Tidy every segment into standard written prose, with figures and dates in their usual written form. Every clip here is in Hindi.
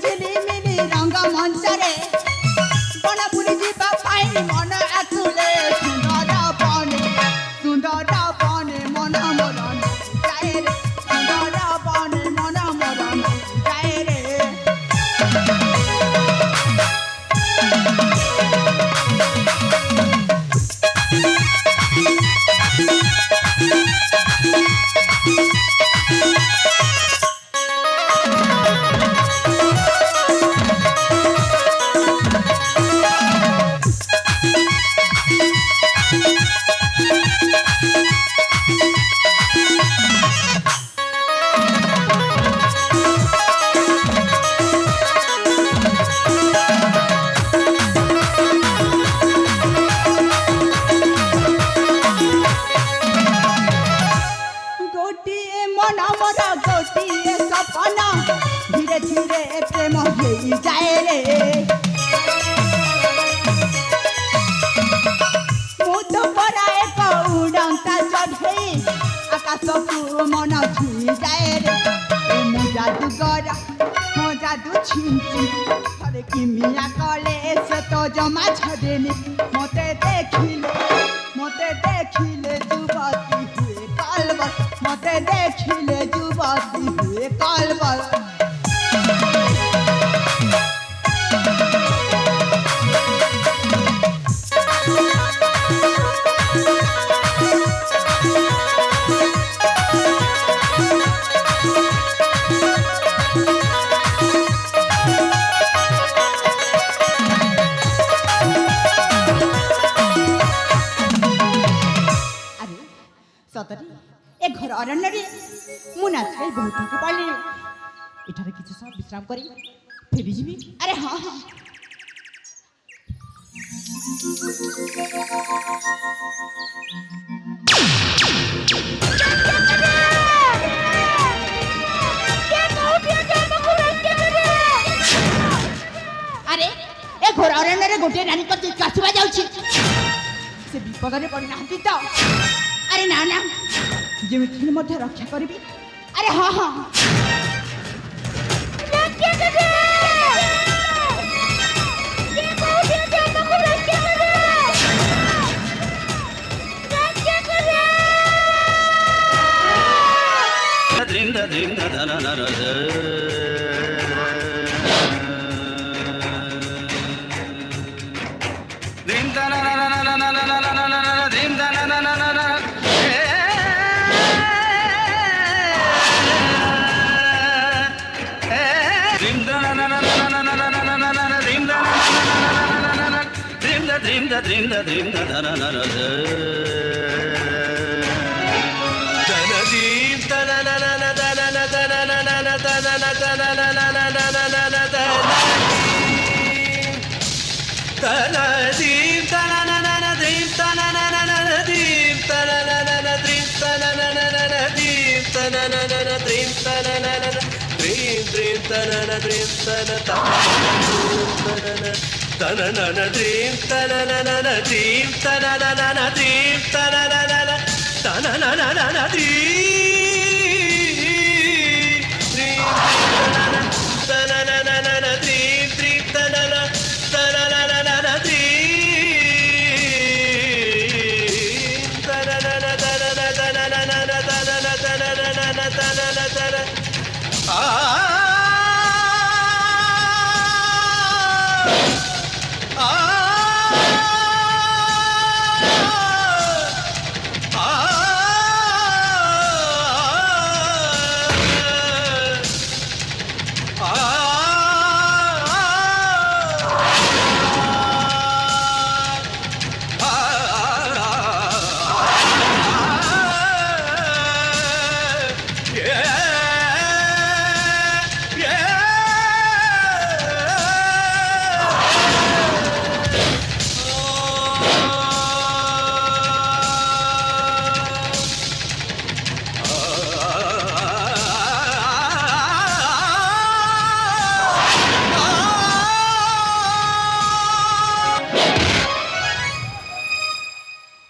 ঝিলিমিলি রঙ মঞ্চরে বনপুরি ଯିବା ପାଇଁ ମନ ଆକୁଳେ ସୁନ୍ଦର ବନେ ମନ ମୋର ଯାଏ ରେ ସୁନ୍ଦର ବନେ ମନ ମୋର ଯାଏ ରେ मन छुई जाए रे मो जादू छिंची थरे किमिया कले से तो जमा छदेनी मते देखिले जुबती हुए कलबल मते देखिले जुबती हुए कलबल ए घर अरण्य मु नाच बहुत थकी पड़े एठारे किसी सब विश्राम करी फेरी जीवी अरे हाँ हाँ अरे ए घर अरण्य गोटे रानी काशुवा जाऊँ से विपद में पड़ी ना तो अरे ना ना जमी मध्य रक्षा करी अरे हाँ हाँ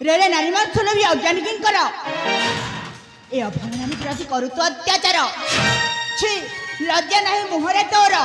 रे नारी मात्सल्य भी अज्ञानी किंकर ए अभंग नामी प्रति करू तो अत्याचार छी ଲଜ୍ଜା ନାହିଁ ମୁହଁରେ ତୋର